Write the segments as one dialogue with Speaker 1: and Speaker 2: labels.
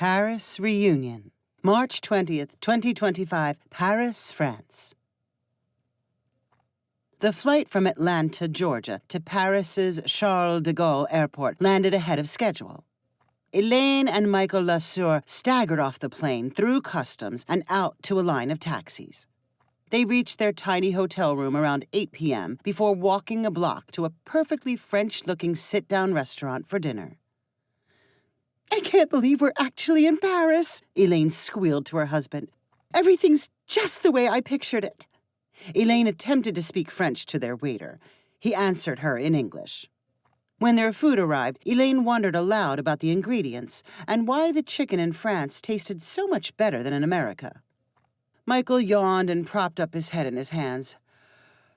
Speaker 1: Paris Reunion, March 20th, 2025, Paris, France. The flight from Atlanta, Georgia, to Paris's Charles de Gaulle Airport landed ahead of schedule. Elaine and Michael Lesueur staggered off the plane, through customs, and out to a line of taxis. They reached their tiny hotel room around 8 p.m. before walking a block to a perfectly French-looking sit-down restaurant for dinner. "I can't believe we're actually in Paris," Elaine squealed to her husband. "Everything's just the way I pictured it." Elaine attempted to speak French to their waiter. He answered her in English. When their food arrived, Elaine wondered aloud about the ingredients and why the chicken in France tasted so much better than in America. Michael yawned and propped up his head in his hands.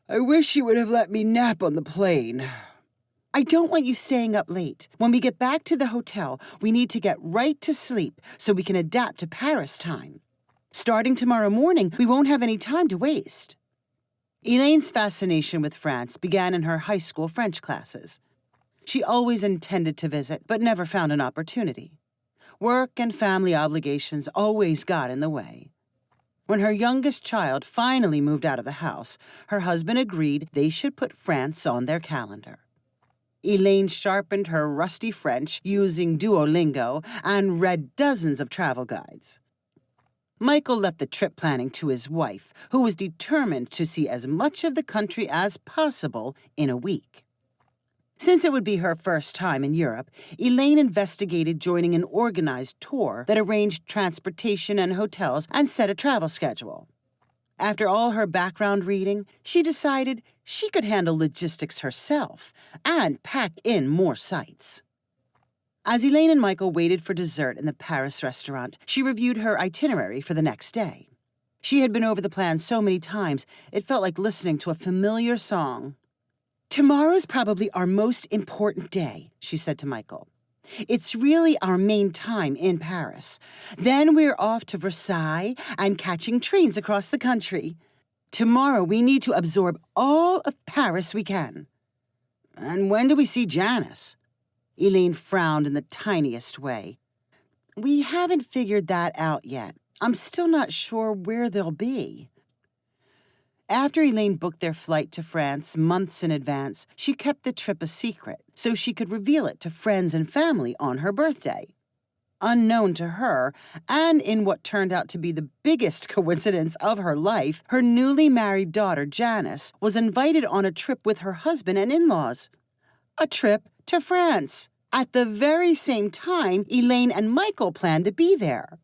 Speaker 1: "I wish you would have let me nap on the plane." "I don't want you staying up late. When we get back to the hotel, we need to get right to sleep so we can adapt to Paris time. Starting tomorrow morning, we won't have any time to waste." Elaine's fascination with France began in her high school French classes. She always intended to visit, but never found an opportunity. Work and family obligations always got in the way. When her youngest child finally moved out of the house, her husband agreed they should put France on their calendar. Elaine sharpened her rusty French using Duolingo and read dozens of travel guides. Michael left the trip planning to his wife, who was determined to see as much of the country as possible in a week. Since it would be her first time in Europe, Elaine investigated joining an organized tour that arranged transportation and hotels and set a travel schedule. After all her background reading, she decided she could handle logistics herself and pack in more sites. As Elaine and Michael waited for dessert in the Paris restaurant, she reviewed her itinerary for the next day. She had been over the plan so many times, it felt like listening to a familiar song. "Tomorrow's probably our most important day," she said to Michael. "It's really our main time in Paris. Then we're off to Versailles and catching trains across the country. Tomorrow we need to absorb all of Paris we can." "And when do we see Janice?" Elaine frowned in the tiniest way. "We haven't figured that out yet. I'm still not sure where they'll be." After Elaine booked their flight to France months in advance, she kept the trip a secret so she could reveal it to friends and family on her birthday. Unknown to her, and in what turned out to be the biggest coincidence of her life, her newly married daughter, Janice, was invited on a trip with her husband and in-laws. A trip to France, at the very same time Elaine and Michael planned to be there.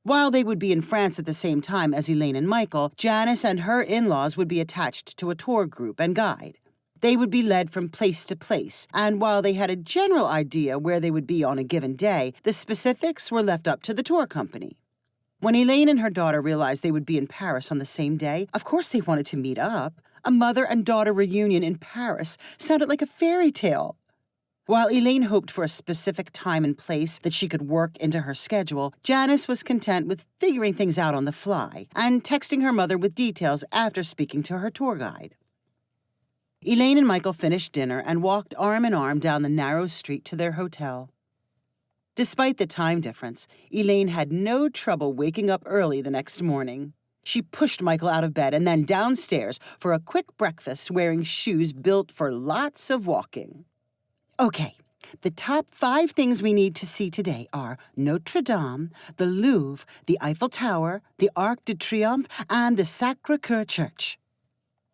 Speaker 1: While they would be in France at the same time as Elaine and Michael, Janice and her in-laws would be attached to a tour group and guide. They would be led from place to place, and while they had a general idea where they would be on a given day, the specifics were left up to the tour company. When Elaine and her daughter realized they would be in Paris on the same day, of course they wanted to meet up. A mother and daughter reunion in Paris sounded like a fairy tale. While Elaine hoped for a specific time and place that she could work into her schedule, Janice was content with figuring things out on the fly and texting her mother with details after speaking to her tour guide. Elaine and Michael finished dinner and walked arm in arm down the narrow street to their hotel. Despite the time difference, Elaine had no trouble waking up early the next morning. She pushed Michael out of bed and then downstairs for a quick breakfast wearing shoes built for lots of walking. "Okay, the top 5 things we need to see today are Notre Dame, the Louvre, the Eiffel Tower, the Arc de Triomphe, and the Sacré-Cœur Church.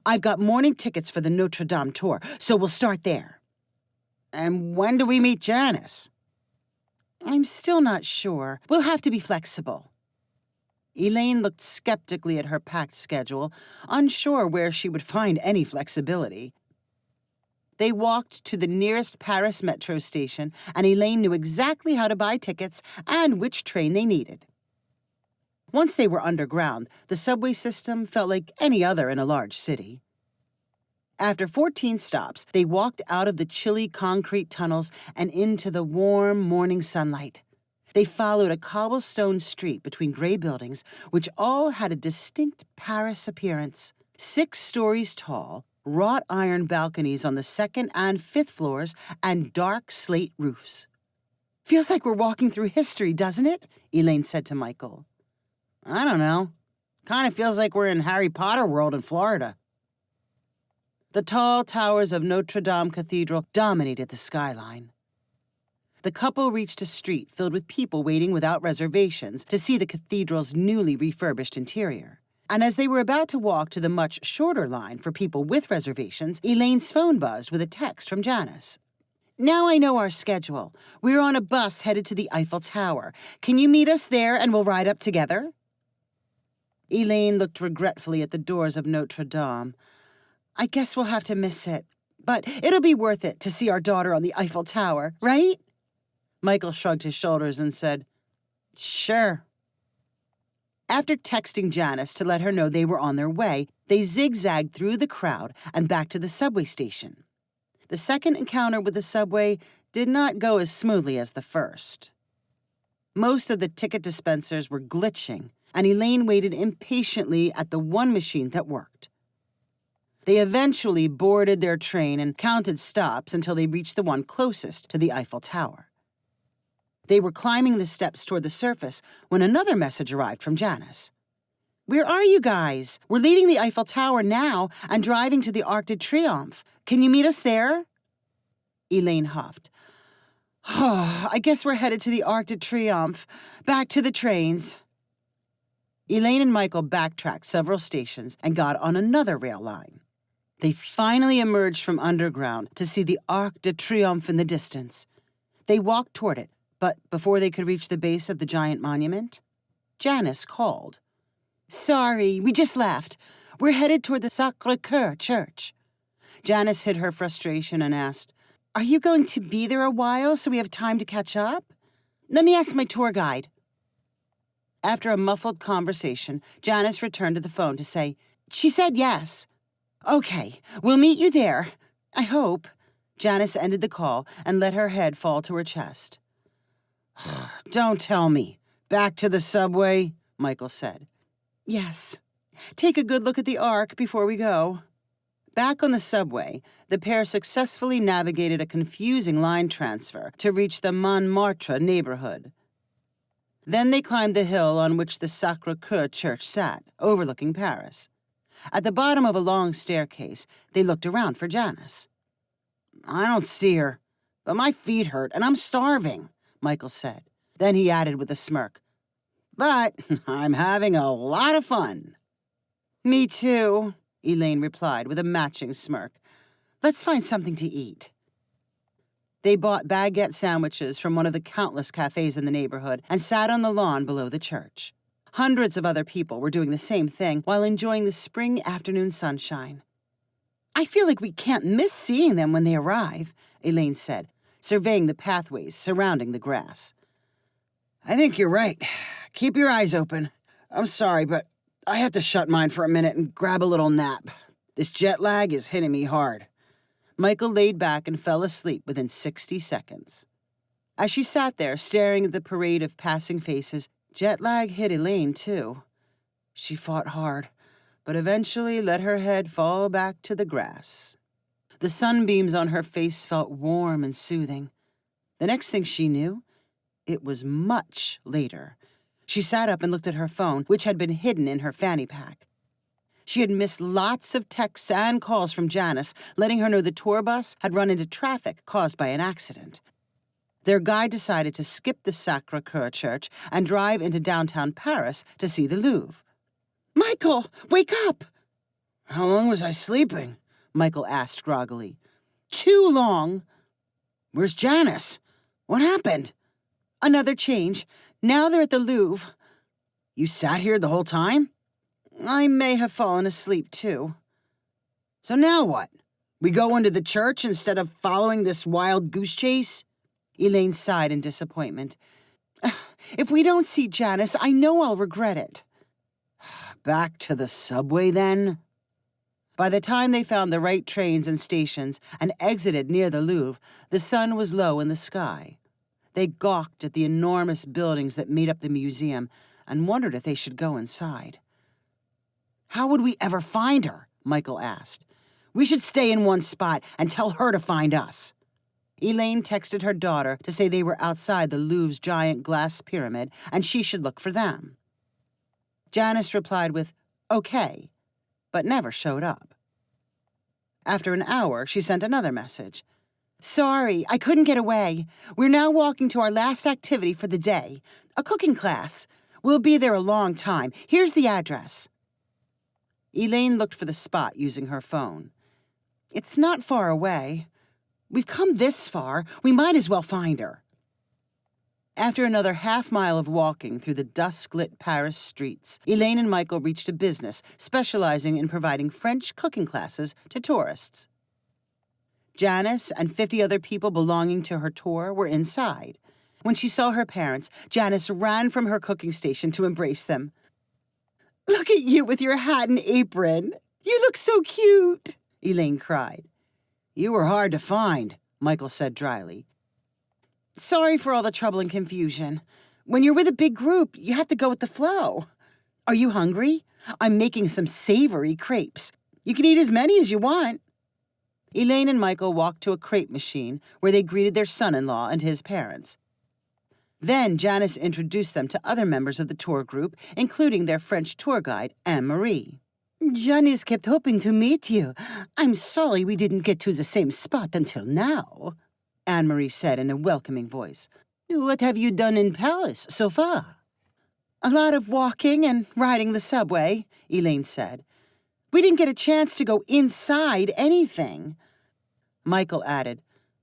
Speaker 1: I've got morning tickets for the Notre Dame tour, so we'll start there." "And when do we meet Janice?" "I'm still not sure. We'll have to be flexible." Elaine looked skeptically at her packed schedule, unsure where she would find any flexibility. They walked to the nearest Paris metro station, and Elaine knew exactly how to buy tickets and which train they needed. Once they were underground, the subway system felt like any other in a large city. After 14 stops, they walked out of the chilly concrete tunnels and into the warm morning sunlight. They followed a cobblestone street between gray buildings, which all had a distinct Paris appearance. 6 stories tall, wrought iron balconies on the 2nd and 5th floors, and dark slate roofs. Feels like we're walking through history, doesn't it? Elaine said to Michael. I don't know. Kind of feels like we're in Harry Potter world in Florida. The tall towers of Notre Dame Cathedral dominated the skyline. The couple reached a street filled with people waiting without reservations to see the cathedral's newly refurbished interior. And as they were about to walk to the much shorter line for people with reservations, Elaine's phone buzzed with a text from Janice. Now I know our schedule. We're on a bus headed to the Eiffel Tower. Can you meet us there and we'll ride up together? Elaine looked regretfully at the doors of Notre Dame. I guess we'll have to miss it. But it'll be worth it to see our daughter on the Eiffel Tower, right? Michael shrugged his shoulders and said, Sure. After texting Janice to let her know they were on their way, they zigzagged through the crowd and back to the subway station. The second encounter with the subway did not go as smoothly as the first. Most of the ticket dispensers were glitching, and Elaine waited impatiently at the one machine that worked. They eventually boarded their train and counted stops until they reached the one closest to the Eiffel Tower. They were climbing the steps toward the surface when another message arrived from Janice. Where are you guys? We're leaving the Eiffel Tower now and driving to the Arc de Triomphe. Can you meet us there? Elaine huffed. Oh, I guess we're headed to the Arc de Triomphe. Back to the trains. Elaine and Michael backtracked several stations and got on another rail line. They finally emerged from underground to see the Arc de Triomphe in the distance. They walked toward it, but before they could reach the base of the giant monument, Janice called. Sorry, we just left. We're headed toward the Sacré-Cœur church. Janice hid her frustration and asked, Are you going to be there a while so we have time to catch up? Let me ask my tour guide. After a muffled conversation, Janice returned to the phone to say, She said yes. Okay, we'll meet you there. I hope. Janice ended the call and let her head fall to her chest. Don't tell me. Back to the subway, Michael said. Yes. Take a good look at the Arc before we go. Back on the subway, the pair successfully navigated a confusing line transfer to reach the Montmartre neighborhood. Then they climbed the hill on which the Sacré-Cœur church sat, overlooking Paris. At the bottom of a long staircase, they looked around for Janice. I don't see her, but my feet hurt and I'm starving, Michael said. Then he added with a smirk, But I'm having a lot of fun. Me too, Elaine replied with a matching smirk. Let's find something to eat. They bought baguette sandwiches from one of the countless cafes in the neighborhood and sat on the lawn below the church. Hundreds of other people were doing the same thing while enjoying the spring afternoon sunshine. I feel like we can't miss seeing them when they arrive, Elaine said, surveying the pathways surrounding the grass. I think you're right. Keep your eyes open. I'm sorry, but I have to shut mine for a minute and grab a little nap. This jet lag is hitting me hard. Michael laid back and fell asleep within 60 seconds. As she sat there staring at the parade of passing faces, jet lag hit Elaine too. She fought hard, but eventually let her head fall back to the grass. The sunbeams on her face felt warm and soothing. The next thing she knew, it was much later. She sat up and looked at her phone, which had been hidden in her fanny pack. She had missed lots of texts and calls from Janice, letting her know the tour bus had run into traffic caused by an accident. Their guide decided to skip the Sacré-Cœur church and drive into downtown Paris to see the Louvre. Michael, wake up! How long was I sleeping? Michael asked groggily. Too long. Where's Janice? What happened? Another change. Now they're at the Louvre. You sat here the whole time? I may have fallen asleep, too. So now what? We go into the church instead of following this wild goose chase? Elaine sighed in disappointment. If we don't see Janice, I know I'll regret it. Back to the subway, then? By the time they found the right trains and stations and exited near the Louvre, the sun was low in the sky. They gawked at the enormous buildings that made up the museum and wondered if they should go inside. How would we ever find her? Michael asked. We should stay in one spot and tell her to find us. Elaine texted her daughter to say they were outside the Louvre's giant glass pyramid and she should look for them. Janice replied with, "Okay," but never showed up. After an hour, she sent another message. "Sorry, I couldn't get away. We're now walking to our last activity for the day, a cooking class. We'll be there a long time. Here's the address." Elaine looked for the spot using her phone. "It's not far away. We've come this far. We might as well find her." After another half-mile of walking through the dusk-lit Paris streets, Elaine and Michael reached a business specializing in providing French cooking classes to tourists. Janice and 50 other people belonging to her tour were inside. When she saw her parents, Janice ran from her cooking station to embrace them. "Look at you with your hat and apron. You look so cute," Elaine cried. "You were hard to find," Michael said dryly. "Sorry for all the trouble and confusion. When you're with a big group, you have to go with the flow. Are you hungry? I'm making some savory crepes. You can eat as many as you want." Elaine and Michael walked to a crepe machine where they greeted their son-in-law and his parents. Then Janice introduced them to other members of the tour group, including their French tour guide, Anne-Marie. "Janice kept hoping to meet you. I'm sorry we didn't get to the same spot until now," Anne-Marie said in a welcoming voice. "What have you done in Paris so far?" "A lot of walking and riding the subway," Elaine said. "We didn't get a chance to go inside anything." Michael added,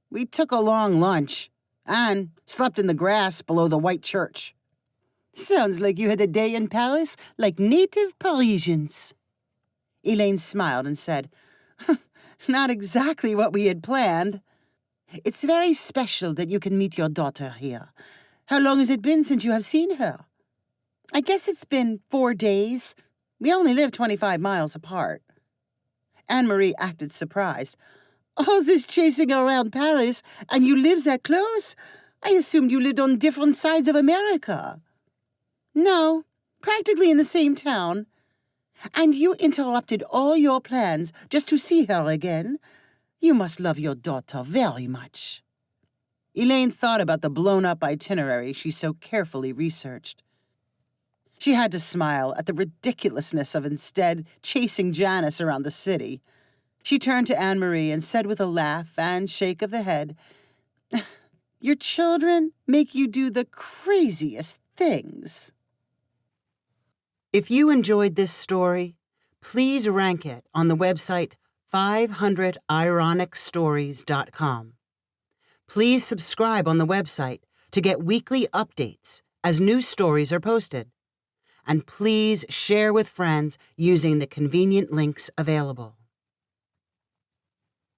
Speaker 1: "We took a long lunch and slept in the grass below the White Church." "Sounds like you had a day in Paris like native Parisians." Elaine smiled and said, "Not exactly what we had planned. It's very special that you can meet your daughter here. How long has it been since you have seen her?" "I guess it's been 4 days. We only live 25 miles apart." Anne-Marie acted surprised. "All this chasing around Paris, and you live that close? I assumed you lived on different sides of America." "No, practically in the same town. And you interrupted all your plans just to see her again? You must love your daughter very much." Elaine thought about the blown-up itinerary she so carefully researched. She had to smile at the ridiculousness of instead chasing Janice around the city. She turned to Anne-Marie and said with a laugh and shake of the head, "Your children make you do the craziest things." If you enjoyed this story, please rank it on the website 500ironicstories.com. Please subscribe on the website to get weekly updates as new stories are posted. And please share with friends using the convenient links available.